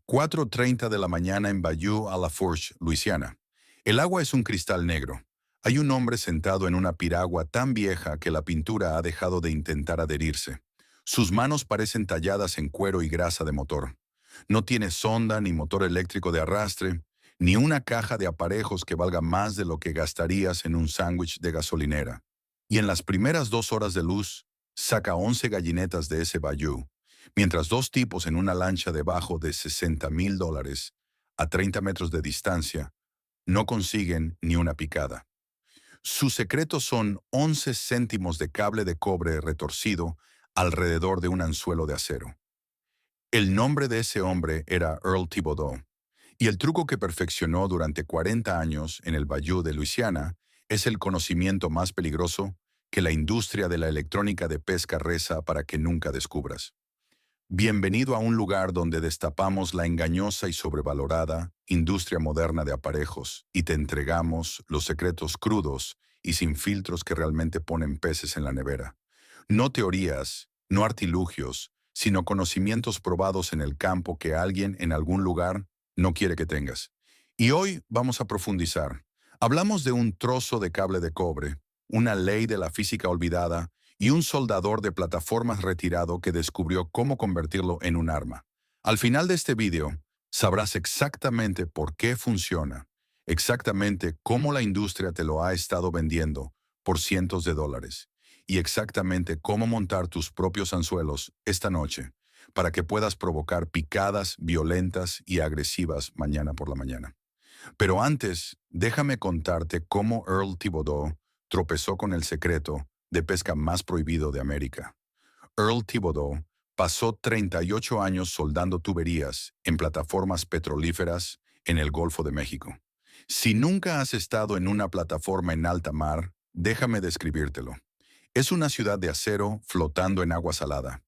4:30 de la mañana en Bayou a la Fourche, Luisiana. El agua es un cristal negro. Hay un hombre sentado en una piragua tan vieja que la pintura ha dejado de intentar adherirse. Sus manos parecen talladas en cuero y grasa de motor. No tiene sonda ni motor eléctrico de arrastre, ni una caja de aparejos que valga más de lo que gastarías en un sándwich de gasolinera. Y en las primeras 2 horas de luz, saca 11 gallinetas de ese bayou, mientras dos tipos en una lancha debajo de $60,000, a 30 metros de distancia, no consiguen ni una picada. Sus secretos son 11 céntimos de cable de cobre retorcido alrededor de un anzuelo de acero. El nombre de ese hombre era Earl Thibodeau, y el truco que perfeccionó durante 40 años en el Bayou de Luisiana es el conocimiento más peligroso que la industria de la electrónica de pesca reza para que nunca descubras. Bienvenido a un lugar donde destapamos la engañosa y sobrevalorada industria moderna de aparejos y te entregamos los secretos crudos y sin filtros que realmente ponen peces en la nevera. No teorías, no artilugios, sino conocimientos probados en el campo que alguien en algún lugar no quiere que tengas. Y hoy vamos a profundizar. Hablamos de un trozo de cable de cobre, una ley de la física olvidada y un soldador de plataformas retirado que descubrió cómo convertirlo en un arma. Al final de este video, sabrás exactamente por qué funciona, exactamente cómo la industria te lo ha estado vendiendo por cientos de dólares, y exactamente cómo montar tus propios anzuelos esta noche para que puedas provocar picadas violentas y agresivas mañana por la mañana. Pero antes, déjame contarte cómo Earl Thibodeau tropezó con el secreto de pesca más prohibido de América. Earl Thibodeau pasó 38 años soldando tuberías en plataformas petrolíferas en el Golfo de México. Si nunca has estado en una plataforma en alta mar, déjame describírtelo. Es una ciudad de acero flotando en agua salada.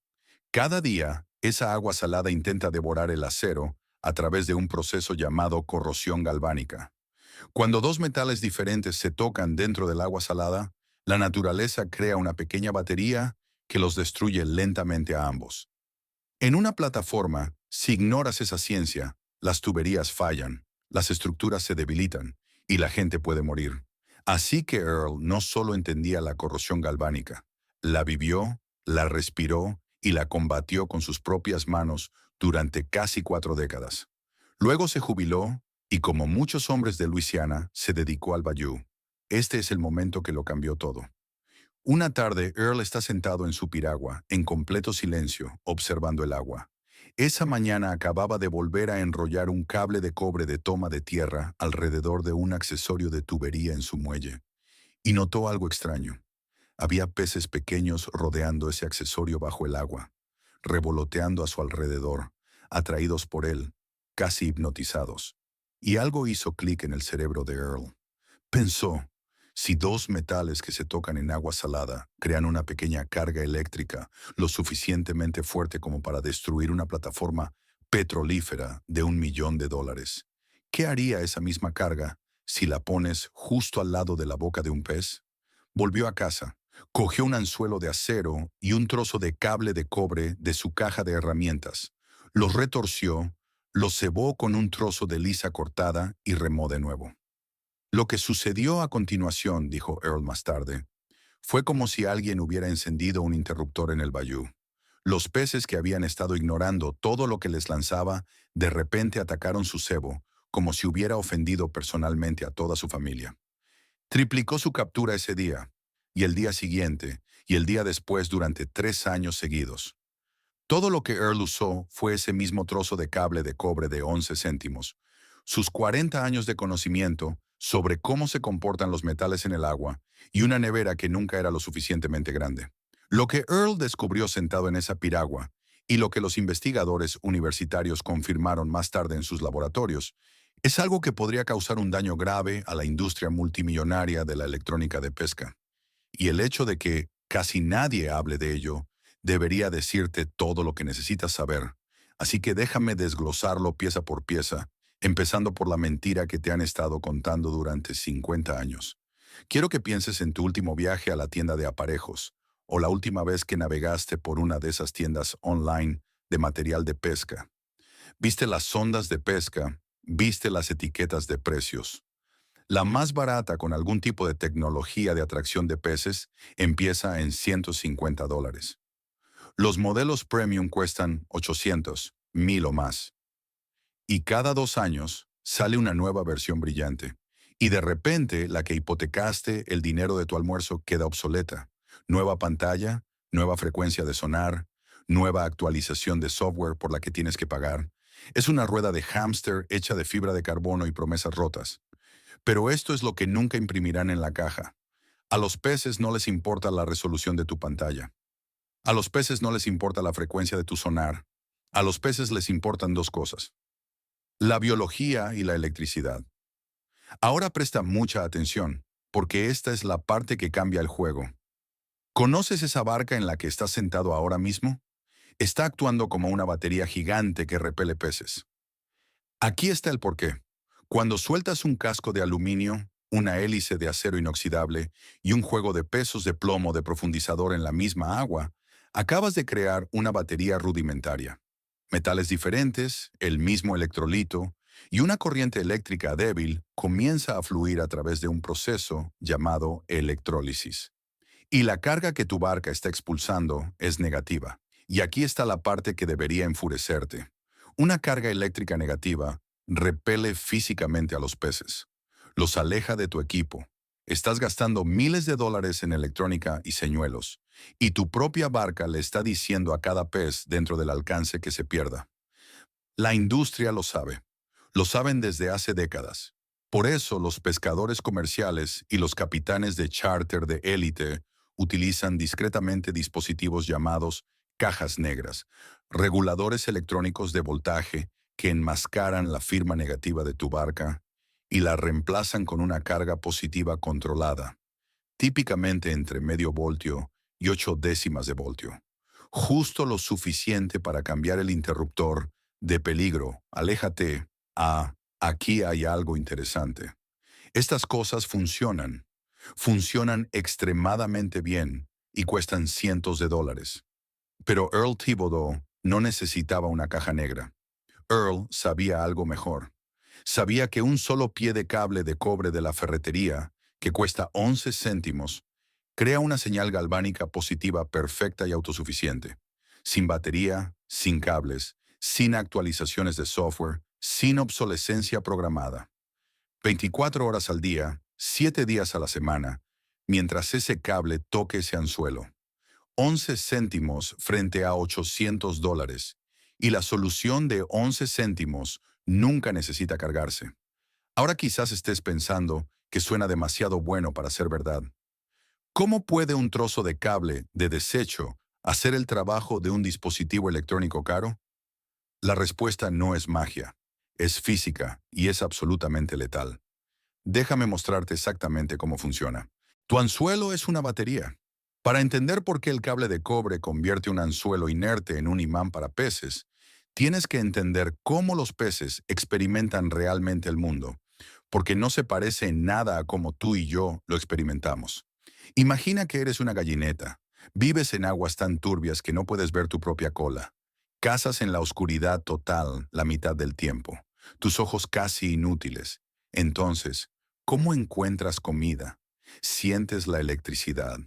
Cada día, esa agua salada intenta devorar el acero a través de un proceso llamado corrosión galvánica. Cuando dos metales diferentes se tocan dentro del agua salada, la naturaleza crea una pequeña batería que los destruye lentamente a ambos. En una plataforma, si ignoras esa ciencia, las tuberías fallan, las estructuras se debilitan y la gente puede morir. Así que Earl no solo entendía la corrosión galvánica, la vivió, la respiró y la combatió con sus propias manos durante casi 4 décadas. Luego se jubiló y, como muchos hombres de Luisiana, se dedicó al bayou. Este es el momento que lo cambió todo. Una tarde, Earl está sentado en su piragua, en completo silencio, observando el agua. Esa mañana acababa de volver a enrollar un cable de cobre de toma de tierra alrededor de un accesorio de tubería en su muelle, y notó algo extraño. Había peces pequeños rodeando ese accesorio bajo el agua, revoloteando a su alrededor, atraídos por él, casi hipnotizados. Y algo hizo clic en el cerebro de Earl. Pensó, si dos metales que se tocan en agua salada crean una pequeña carga eléctrica lo suficientemente fuerte como para destruir una plataforma petrolífera de $1,000,000, ¿qué haría esa misma carga si la pones justo al lado de la boca de un pez? Volvió a casa, cogió un anzuelo de acero y un trozo de cable de cobre de su caja de herramientas. Los retorció, los cebó con un trozo de lisa cortada y remó de nuevo. Lo que sucedió a continuación, dijo Earl más tarde, fue como si alguien hubiera encendido un interruptor en el bayou. Los peces que habían estado ignorando todo lo que les lanzaba, de repente atacaron su cebo, como si hubiera ofendido personalmente a toda su familia. Triplicó su captura ese día, y el día siguiente, y el día después durante 3 años seguidos. Todo lo que Earl usó fue ese mismo trozo de cable de cobre de 11 céntimos. Sus 40 años de conocimiento sobre cómo se comportan los metales en el agua y una nevera que nunca era lo suficientemente grande. Lo que Earl descubrió sentado en esa piragua y lo que los investigadores universitarios confirmaron más tarde en sus laboratorios es algo que podría causar un daño grave a la industria multimillonaria de la electrónica de pesca. Y el hecho de que casi nadie hable de ello debería decirte todo lo que necesitas saber. Así que déjame desglosarlo pieza por pieza, empezando por la mentira que te han estado contando durante 50 años. Quiero que pienses en tu último viaje a la tienda de aparejos, o la última vez que navegaste por una de esas tiendas online de material de pesca. Viste las sondas de pesca, viste las etiquetas de precios. La más barata con algún tipo de tecnología de atracción de peces empieza en $150. Los modelos premium cuestan 800, 1000 o más. Y cada 2 años sale una nueva versión brillante. Y de repente la que hipotecaste el dinero de tu almuerzo queda obsoleta. Nueva pantalla, nueva frecuencia de sonar, nueva actualización de software por la que tienes que pagar. Es una rueda de hámster hecha de fibra de carbono y promesas rotas. Pero esto es lo que nunca imprimirán en la caja. A los peces no les importa la resolución de tu pantalla. A los peces no les importa la frecuencia de tu sonar. A los peces les importan dos cosas: la biología y la electricidad. Ahora presta mucha atención, porque esta es la parte que cambia el juego. ¿Conoces esa barca en la que estás sentado ahora mismo? Está actuando como una batería gigante que repele peces. Aquí está el porqué. Cuando sueltas un casco de aluminio, una hélice de acero inoxidable y un juego de pesos de plomo de profundizador en la misma agua, acabas de crear una batería rudimentaria. Metales diferentes, el mismo electrolito, y una corriente eléctrica débil comienza a fluir a través de un proceso llamado electrólisis. Y la carga que tu barca está expulsando es negativa. Y aquí está la parte que debería enfurecerte. Una carga eléctrica negativa repele físicamente a los peces. Los aleja de tu equipo. Estás gastando miles de dólares en electrónica y señuelos. Y tu propia barca le está diciendo a cada pez dentro del alcance que se pierda. La industria lo sabe. Lo saben desde hace décadas. Por eso los pescadores comerciales y los capitanes de charter de élite utilizan discretamente dispositivos llamados cajas negras, reguladores electrónicos de voltaje que enmascaran la firma negativa de tu barca y la reemplazan con una carga positiva controlada, típicamente entre medio voltio y 0,8 de voltio. Justo lo suficiente para cambiar el interruptor de peligro, aléjate, a aquí hay algo interesante. Estas cosas funcionan extremadamente bien y cuestan cientos de dólares. Pero Earl Thibodeau no necesitaba una caja negra. Earl sabía algo mejor. Sabía que un solo pie de cable de cobre de la ferretería, que cuesta 11 céntimos, crea una señal galvánica positiva perfecta y autosuficiente. Sin batería, sin cables, sin actualizaciones de software, sin obsolescencia programada. 24 horas al día, 7 días a la semana, mientras ese cable toque ese anzuelo. 11 céntimos frente a $800. Y la solución de 11 céntimos nunca necesita cargarse. Ahora quizás estés pensando que suena demasiado bueno para ser verdad. ¿Cómo puede un trozo de cable de desecho hacer el trabajo de un dispositivo electrónico caro? La respuesta no es magia, es física y es absolutamente letal. Déjame mostrarte exactamente cómo funciona. Tu anzuelo es una batería. Para entender por qué el cable de cobre convierte un anzuelo inerte en un imán para peces, tienes que entender cómo los peces experimentan realmente el mundo, porque no se parece en nada a cómo tú y yo lo experimentamos. Imagina que eres una gallineta. Vives en aguas tan turbias que no puedes ver tu propia cola. Cazas en la oscuridad total la mitad del tiempo. Tus ojos casi inútiles. Entonces, ¿cómo encuentras comida? Sientes la electricidad.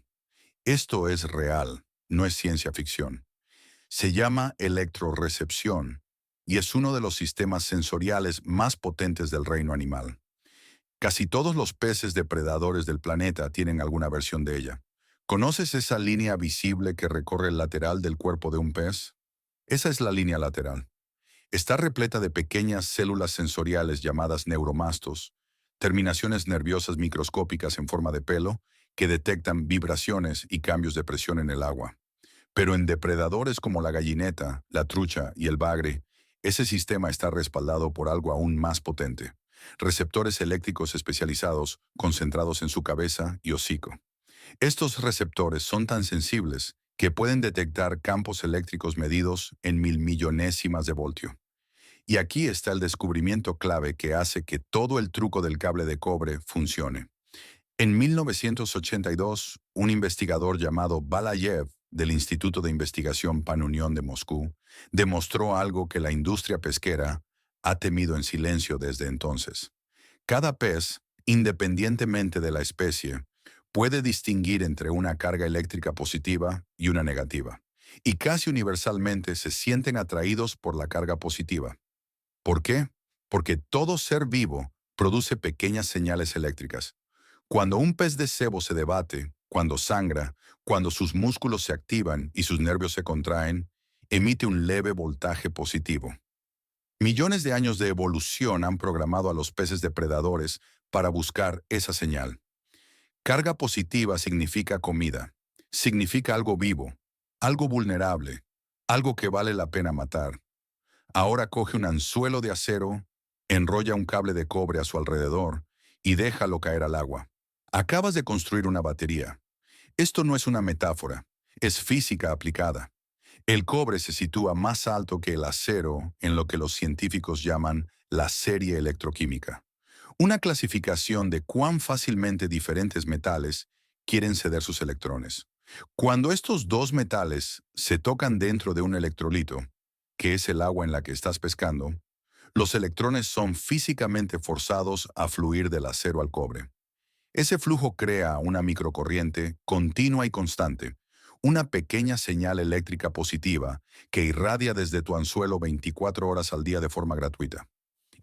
Esto es real, no es ciencia ficción. Se llama electrorecepción y es uno de los sistemas sensoriales más potentes del reino animal. Casi todos los peces depredadores del planeta tienen alguna versión de ella. ¿Conoces esa línea visible que recorre el lateral del cuerpo de un pez? Esa es la línea lateral. Está repleta de pequeñas células sensoriales llamadas neuromastos, terminaciones nerviosas microscópicas en forma de pelo que detectan vibraciones y cambios de presión en el agua. Pero en depredadores como la gallineta, la trucha y el bagre, ese sistema está respaldado por algo aún más potente: receptores eléctricos especializados concentrados en su cabeza y hocico. Estos receptores son tan sensibles que pueden detectar campos eléctricos medidos en milmillonésimas de voltio. Y aquí está el descubrimiento clave que hace que todo el truco del cable de cobre funcione. En 1982, un investigador llamado Balayev del Instituto de Investigación Panunión de Moscú, demostró algo que la industria pesquera ha temido en silencio desde entonces. Cada pez, independientemente de la especie, puede distinguir entre una carga eléctrica positiva y una negativa, y casi universalmente se sienten atraídos por la carga positiva. ¿Por qué? Porque todo ser vivo produce pequeñas señales eléctricas. Cuando un pez de cebo se debate, cuando sangra, cuando sus músculos se activan y sus nervios se contraen, emite un leve voltaje positivo. Millones de años de evolución han programado a los peces depredadores para buscar esa señal. Carga positiva significa comida, significa algo vivo, algo vulnerable, algo que vale la pena matar. Ahora coge un anzuelo de acero, enrolla un cable de cobre a su alrededor y déjalo caer al agua. Acabas de construir una batería. Esto no es una metáfora, es física aplicada. El cobre se sitúa más alto que el acero en lo que los científicos llaman la serie electroquímica, una clasificación de cuán fácilmente diferentes metales quieren ceder sus electrones. Cuando estos dos metales se tocan dentro de un electrolito, que es el agua en la que estás pescando, los electrones son físicamente forzados a fluir del acero al cobre. Ese flujo crea una microcorriente continua y constante, una pequeña señal eléctrica positiva que irradia desde tu anzuelo 24 horas al día de forma gratuita.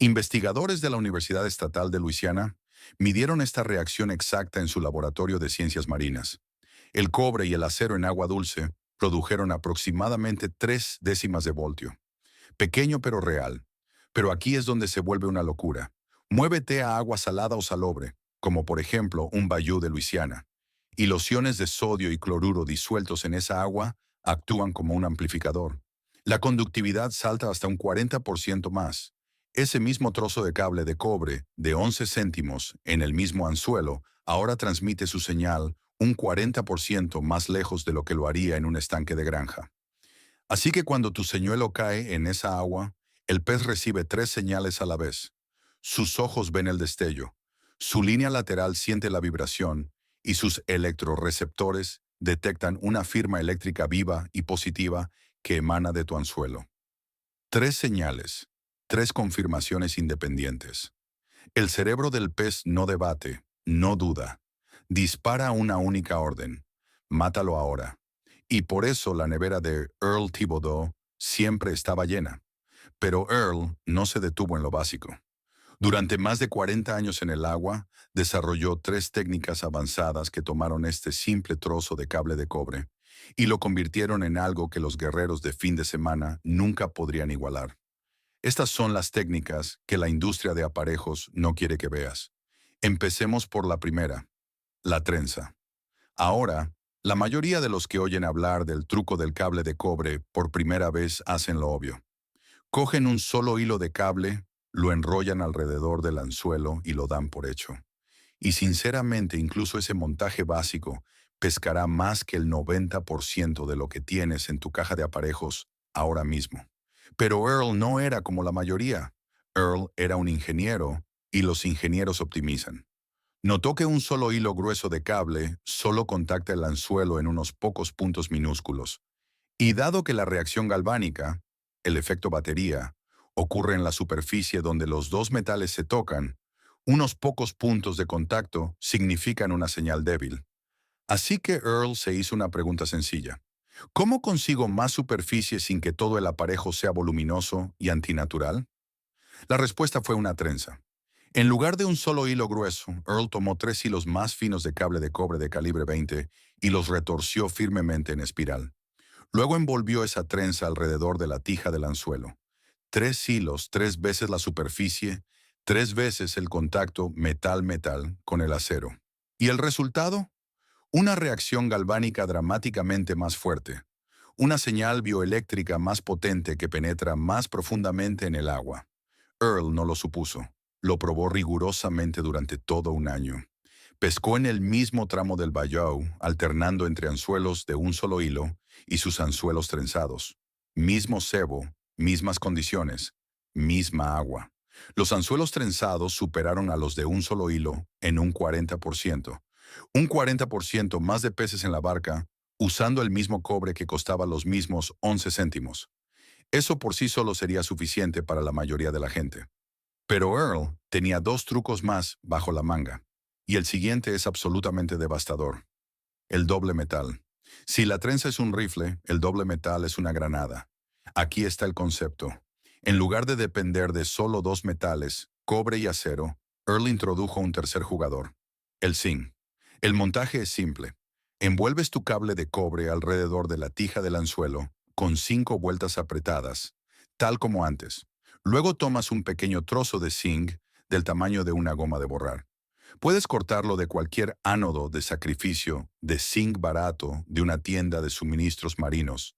Investigadores de la Universidad Estatal de Luisiana midieron esta reacción exacta en su laboratorio de ciencias marinas. El cobre y el acero en agua dulce produjeron aproximadamente 3 décimas de voltio. Pequeño pero real. Pero aquí es donde se vuelve una locura. Muévete a agua salada o salobre, como por ejemplo un bayou de Luisiana, y los iones de sodio y cloruro disueltos en esa agua actúan como un amplificador. La conductividad salta hasta un 40% más. Ese mismo trozo de cable de cobre de 11 céntimos en el mismo anzuelo ahora transmite su señal un 40% más lejos de lo que lo haría en un estanque de granja. Así que cuando tu señuelo cae en esa agua, el pez recibe 3 señales a la vez. Sus ojos ven el destello, su línea lateral siente la vibración y sus electroreceptores detectan una firma eléctrica viva y positiva que emana de tu anzuelo. 3 señales, 3 confirmaciones independientes. El cerebro del pez no debate, no duda. Dispara una única orden. Mátalo ahora. Y por eso la nevera de Earl Thibodeau siempre estaba llena. Pero Earl no se detuvo en lo básico. Durante más de 40 años en el agua, desarrolló 3 técnicas avanzadas que tomaron este simple trozo de cable de cobre y lo convirtieron en algo que los guerreros de fin de semana nunca podrían igualar. Estas son las técnicas que la industria de aparejos no quiere que veas. Empecemos por la primera, la trenza. Ahora, la mayoría de los que oyen hablar del truco del cable de cobre por primera vez hacen lo obvio. Cogen un solo hilo de cable, lo enrollan alrededor del anzuelo y lo dan por hecho. Y sinceramente, incluso ese montaje básico pescará más que el 90% de lo que tienes en tu caja de aparejos ahora mismo. Pero Earl no era como la mayoría. Earl era un ingeniero y los ingenieros optimizan. Notó que un solo hilo grueso de cable solo contacta el anzuelo en unos pocos puntos minúsculos. Y dado que la reacción galvánica, el efecto batería, ocurre en la superficie donde los dos metales se tocan, unos pocos puntos de contacto significan una señal débil. Así que Earl se hizo una pregunta sencilla. ¿Cómo consigo más superficie sin que todo el aparejo sea voluminoso y antinatural? La respuesta fue una trenza. En lugar de un solo hilo grueso, Earl tomó 3 hilos más finos de cable de cobre de calibre 20 y los retorció firmemente en espiral. Luego envolvió esa trenza alrededor de la tija del anzuelo. 3 hilos, 3 veces la superficie, 3 veces el contacto metal-metal con el acero. ¿Y el resultado? Una reacción galvánica dramáticamente más fuerte. Una señal bioeléctrica más potente que penetra más profundamente en el agua. Earl no lo supuso. Lo probó rigurosamente durante todo un año. Pescó en el mismo tramo del bayou, alternando entre anzuelos de un solo hilo y sus anzuelos trenzados. Mismo cebo, mismas condiciones, misma agua. Los anzuelos trenzados superaron a los de un solo hilo en un 40%. Un 40% más de peces en la barca, usando el mismo cobre que costaba los mismos 11 céntimos. Eso por sí solo sería suficiente para la mayoría de la gente. Pero Earl tenía dos trucos más bajo la manga. Y el siguiente es absolutamente devastador. El doble metal. Si la trenza es un rifle, el doble metal es una granada. Aquí está el concepto. En lugar de depender de solo dos metales, cobre y acero, Earl introdujo un tercer jugador, el zinc. El montaje es simple. Envuelves tu cable de cobre alrededor de la tija del anzuelo con 5 vueltas apretadas, tal como antes. Luego tomas un pequeño trozo de zinc del tamaño de una goma de borrar. Puedes cortarlo de cualquier ánodo de sacrificio de zinc barato de una tienda de suministros marinos,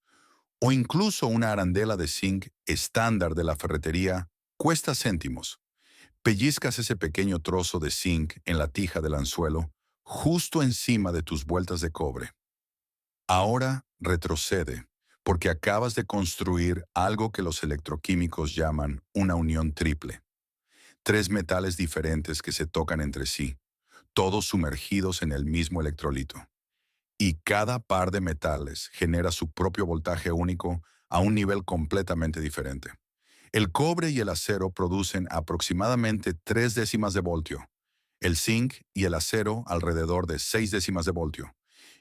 o incluso una arandela de zinc estándar de la ferretería cuesta céntimos. Pellizcas ese pequeño trozo de zinc en la tija del anzuelo, justo encima de tus vueltas de cobre. Ahora retrocede, porque acabas de construir algo que los electroquímicos llaman una unión triple. Tres metales diferentes que se tocan entre sí, todos sumergidos en el mismo electrolito. Y cada par de metales genera su propio voltaje único a un nivel completamente diferente. El cobre y el acero producen aproximadamente 3 décimas de voltio, el zinc y el acero alrededor de 6 décimas de voltio,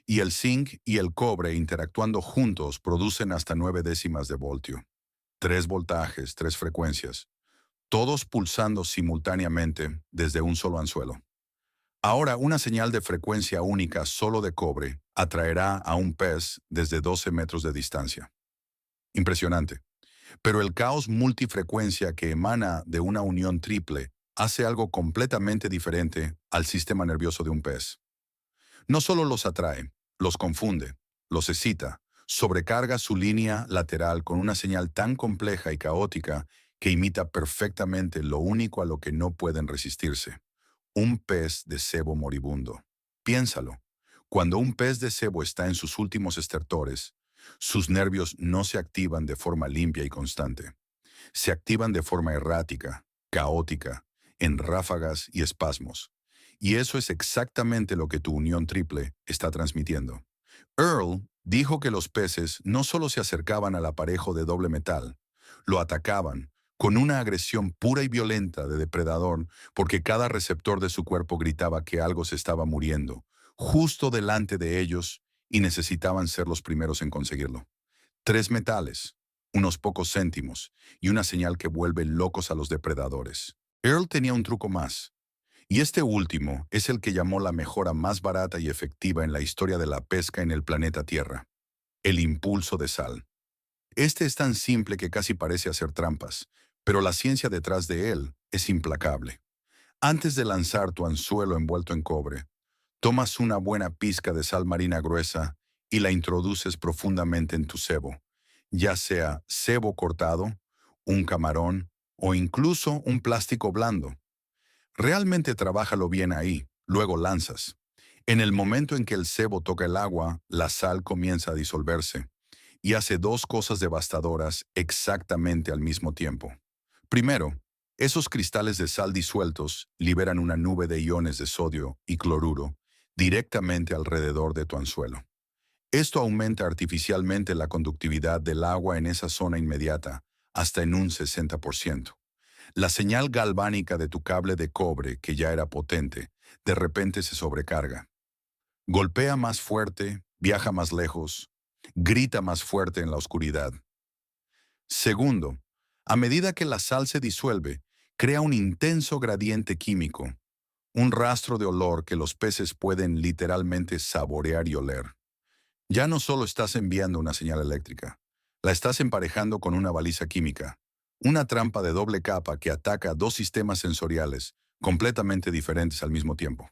y el zinc y el cobre interactuando juntos producen hasta 9 décimas de voltio. 3 voltajes, 3 frecuencias, todos pulsando simultáneamente desde un solo anzuelo. Ahora, una señal de frecuencia única solo de cobre atraerá a un pez desde 12 metros de distancia. Impresionante. Pero el caos multifrecuencia que emana de una unión triple hace algo completamente diferente al sistema nervioso de un pez. No solo los atrae, los confunde, los excita, sobrecarga su línea lateral con una señal tan compleja y caótica que imita perfectamente lo único a lo que no pueden resistirse: un pez de cebo moribundo. Piénsalo. Cuando un pez de cebo está en sus últimos estertores, sus nervios no se activan de forma limpia y constante. Se activan de forma errática, caótica, en ráfagas y espasmos. Y eso es exactamente lo que tu unión triple está transmitiendo. Earl dijo que los peces no solo se acercaban al aparejo de doble metal, lo atacaban con una agresión pura y violenta de depredador, porque cada receptor de su cuerpo gritaba que algo se estaba muriendo, justo delante de ellos, y necesitaban ser los primeros en conseguirlo. 3 metales, unos pocos céntimos, y una señal que vuelve locos a los depredadores. Earl tenía un truco más, y este último es el que llamó la mejora más barata y efectiva en la historia de la pesca en el planeta Tierra: el impulso de sal. Este es tan simple que casi parece hacer trampas, pero la ciencia detrás de él es implacable. Antes de lanzar tu anzuelo envuelto en cobre, tomas una buena pizca de sal marina gruesa y la introduces profundamente en tu cebo, ya sea cebo cortado, un camarón o incluso un plástico blando. Realmente trabájalo bien ahí, luego lanzas. En el momento en que el cebo toca el agua, la sal comienza a disolverse y hace dos cosas devastadoras exactamente al mismo tiempo. Primero, esos cristales de sal disueltos liberan una nube de iones de sodio y cloruro directamente alrededor de tu anzuelo. Esto aumenta artificialmente la conductividad del agua en esa zona inmediata, hasta en un 60%. La señal galvánica de tu cable de cobre, que ya era potente, de repente se sobrecarga. Golpea más fuerte, viaja más lejos, grita más fuerte en la oscuridad. Segundo, a medida que la sal se disuelve, crea un intenso gradiente químico, un rastro de olor que los peces pueden literalmente saborear y oler. Ya no solo estás enviando una señal eléctrica, la estás emparejando con una baliza química, una trampa de doble capa que ataca dos sistemas sensoriales completamente diferentes al mismo tiempo.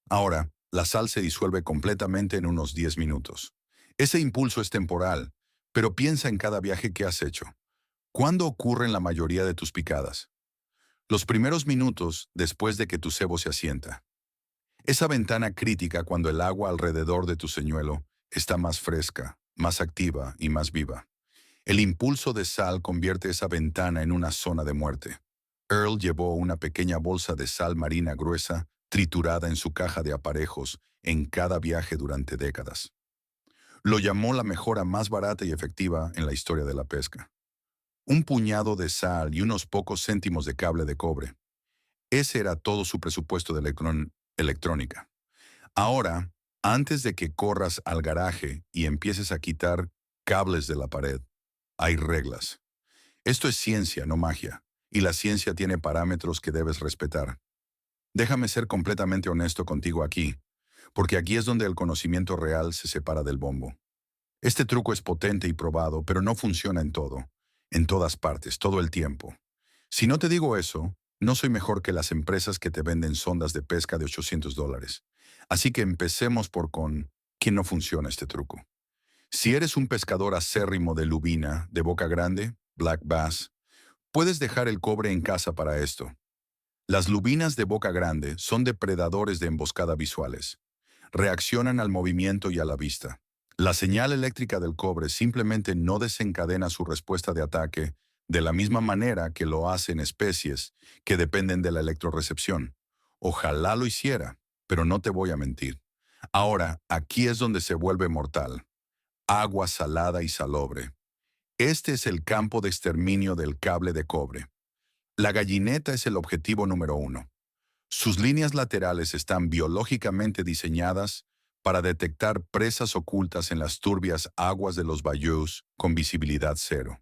Ahora, la sal se disuelve completamente en unos 10 minutos. Ese impulso es temporal, pero piensa en cada viaje que has hecho. ¿Cuándo ocurren la mayoría de tus picadas? Los primeros minutos después de que tu cebo se asienta. Esa ventana crítica cuando el agua alrededor de tu señuelo está más fresca, más activa y más viva. El impulso de sal convierte esa ventana en una zona de muerte. Earl llevó una pequeña bolsa de sal marina gruesa triturada en su caja de aparejos en cada viaje durante décadas. Lo llamó la mejora más barata y efectiva en la historia de la pesca. Un puñado de sal y unos pocos céntimos de cable de cobre. Ese era todo su presupuesto de electrónica. Ahora, antes de que corras al garaje y empieces a quitar cables de la pared, hay reglas. Esto es ciencia, no magia, y la ciencia tiene parámetros que debes respetar. Déjame ser completamente honesto contigo aquí, porque aquí es donde el conocimiento real se separa del bombo. Este truco es potente y probado, pero no funciona en todas partes, todo el tiempo. Si no te digo eso, no soy mejor que las empresas que te venden sondas de pesca de $800. Así que empecemos por con quién no funciona este truco. Si eres un pescador acérrimo de lubina, de boca grande, black bass, puedes dejar el cobre en casa para esto. Las lubinas de boca grande son depredadores de emboscada visuales. Reaccionan al movimiento y a la vista. La señal eléctrica del cobre simplemente no desencadena su respuesta de ataque de la misma manera que lo hacen especies que dependen de la electrorecepción. Ojalá lo hiciera, pero no te voy a mentir. Ahora, aquí es donde se vuelve mortal. Agua salada y salobre. Este es el campo de exterminio del cable de cobre. La gallineta es el objetivo número uno. Sus líneas laterales están biológicamente diseñadas para detectar presas ocultas en las turbias aguas de los bayous con visibilidad cero.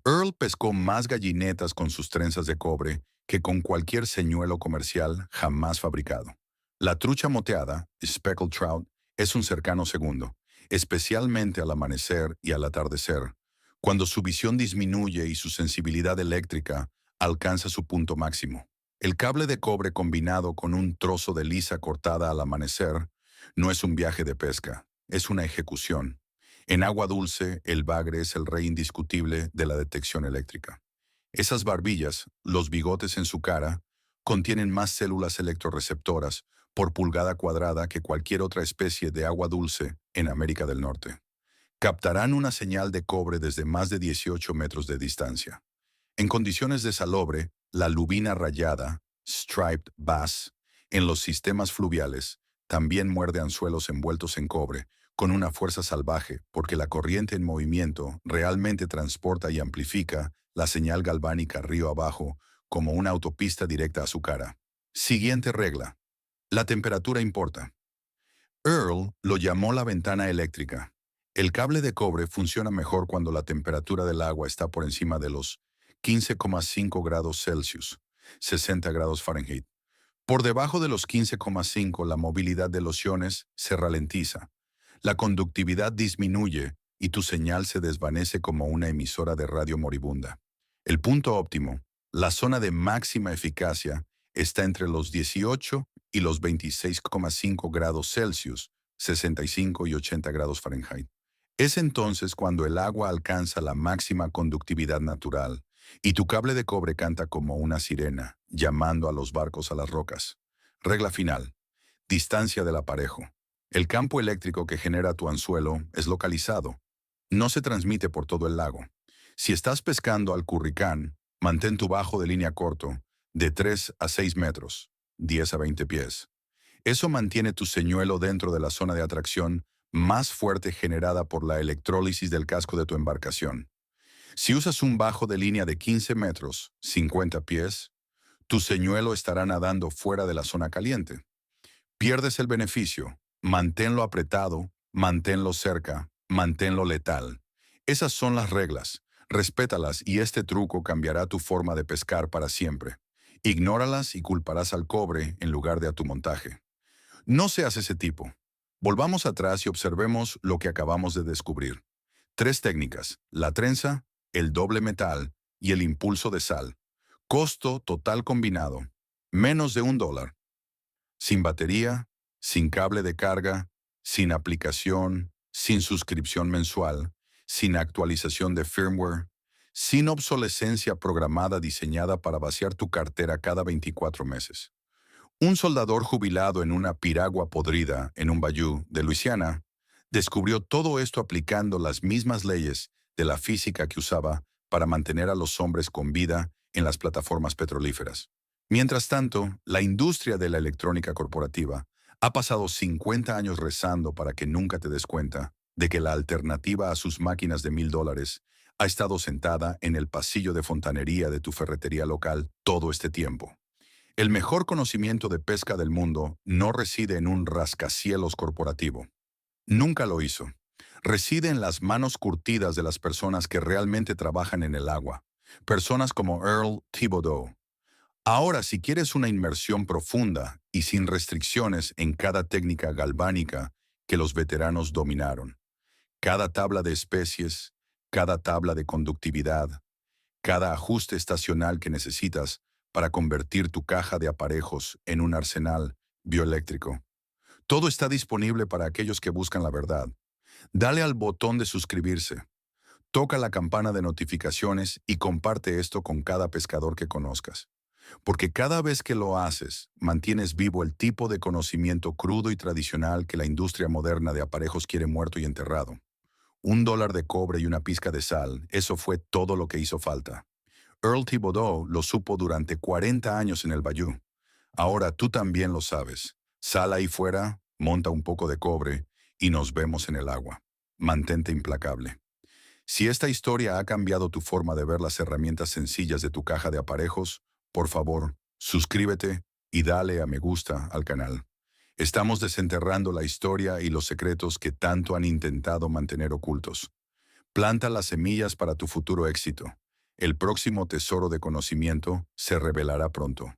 Earl pescó más gallinetas con sus trenzas de cobre que con cualquier señuelo comercial jamás fabricado. La trucha moteada, speckled trout, es un cercano segundo, especialmente al amanecer y al atardecer, cuando su visión disminuye y su sensibilidad eléctrica alcanza su punto máximo. El cable de cobre combinado con un trozo de lisa cortada al amanecer no es un viaje de pesca, es una ejecución. En agua dulce, el bagre es el rey indiscutible de la detección eléctrica. Esas barbillas, los bigotes en su cara, contienen más células electroreceptoras por pulgada cuadrada que cualquier otra especie de agua dulce en América del Norte. Captarán una señal de cobre desde más de 18 metros de distancia. En condiciones de salobre, la lubina rayada, striped bass, en los sistemas fluviales, también muerde anzuelos envueltos en cobre, con una fuerza salvaje, porque la corriente en movimiento realmente transporta y amplifica la señal galvánica río abajo como una autopista directa a su cara. Siguiente regla. La temperatura importa. Earl lo llamó la ventana eléctrica. El cable de cobre funciona mejor cuando la temperatura del agua está por encima de los 15,5 grados Celsius, 60 grados Fahrenheit. Por debajo de los 15,5 la movilidad de los iones se ralentiza, la conductividad disminuye y tu señal se desvanece como una emisora de radio moribunda. El punto óptimo, la zona de máxima eficacia, está entre los 18 y los 26,5 grados Celsius, 65 y 80 grados Fahrenheit. Es entonces cuando el agua alcanza la máxima conductividad natural y tu cable de cobre canta como una sirena, llamando a los barcos a las rocas. Regla final. Distancia del aparejo. El campo eléctrico que genera tu anzuelo es localizado. No se transmite por todo el lago. Si estás pescando al curricán, mantén tu bajo de línea corto, de 3 a 6 metros, 10 a 20 pies. Eso mantiene tu señuelo dentro de la zona de atracción más fuerte generada por la electrólisis del casco de tu embarcación. Si usas un bajo de línea de 15 metros, 50 pies, tu señuelo estará nadando fuera de la zona caliente. Pierdes el beneficio. Manténlo apretado, manténlo cerca, manténlo letal. Esas son las reglas. Respétalas y este truco cambiará tu forma de pescar para siempre. Ignóralas y culparás al cobre en lugar de a tu montaje. No seas ese tipo. Volvamos atrás y observemos lo que acabamos de descubrir. 3 técnicas: la trenza, el doble metal y el impulso de sal. Costo total combinado: menos de $1. Sin batería, sin cable de carga, sin aplicación, sin suscripción mensual, sin actualización de firmware, sin obsolescencia programada diseñada para vaciar tu cartera cada 24 meses. Un soldador jubilado en una piragua podrida en un bayou de Luisiana descubrió todo esto aplicando las mismas leyes de la física que usaba para mantener a los hombres con vida en las plataformas petrolíferas. Mientras tanto, la industria de la electrónica corporativa ha pasado 50 años rezando para que nunca te des cuenta de que la alternativa a sus máquinas de $1000 ha estado sentada en el pasillo de fontanería de tu ferretería local todo este tiempo. El mejor conocimiento de pesca del mundo no reside en un rascacielos corporativo. Nunca lo hizo. Reside en las manos curtidas de las personas que realmente trabajan en el agua. Personas como Earl Thibodeau. Ahora, si quieres una inmersión profunda y sin restricciones en cada técnica galvánica que los veteranos dominaron, cada tabla de especies, cada tabla de conductividad, cada ajuste estacional que necesitas para convertir tu caja de aparejos en un arsenal bioeléctrico. Todo está disponible para aquellos que buscan la verdad. Dale al botón de suscribirse, toca la campana de notificaciones y comparte esto con cada pescador que conozcas. Porque cada vez que lo haces, mantienes vivo el tipo de conocimiento crudo y tradicional que la industria moderna de aparejos quiere muerto y enterrado. $1 de cobre y una pizca de sal, eso fue todo lo que hizo falta. Earl Thibodeau lo supo durante 40 años en el Bayou. Ahora tú también lo sabes. Sal ahí fuera, monta un poco de cobre y nos vemos en el agua. Mantente implacable. Si esta historia ha cambiado tu forma de ver las herramientas sencillas de tu caja de aparejos, por favor, suscríbete y dale a me gusta al canal. Estamos desenterrando la historia y los secretos que tanto han intentado mantener ocultos. Planta las semillas para tu futuro éxito. El próximo tesoro de conocimiento se revelará pronto.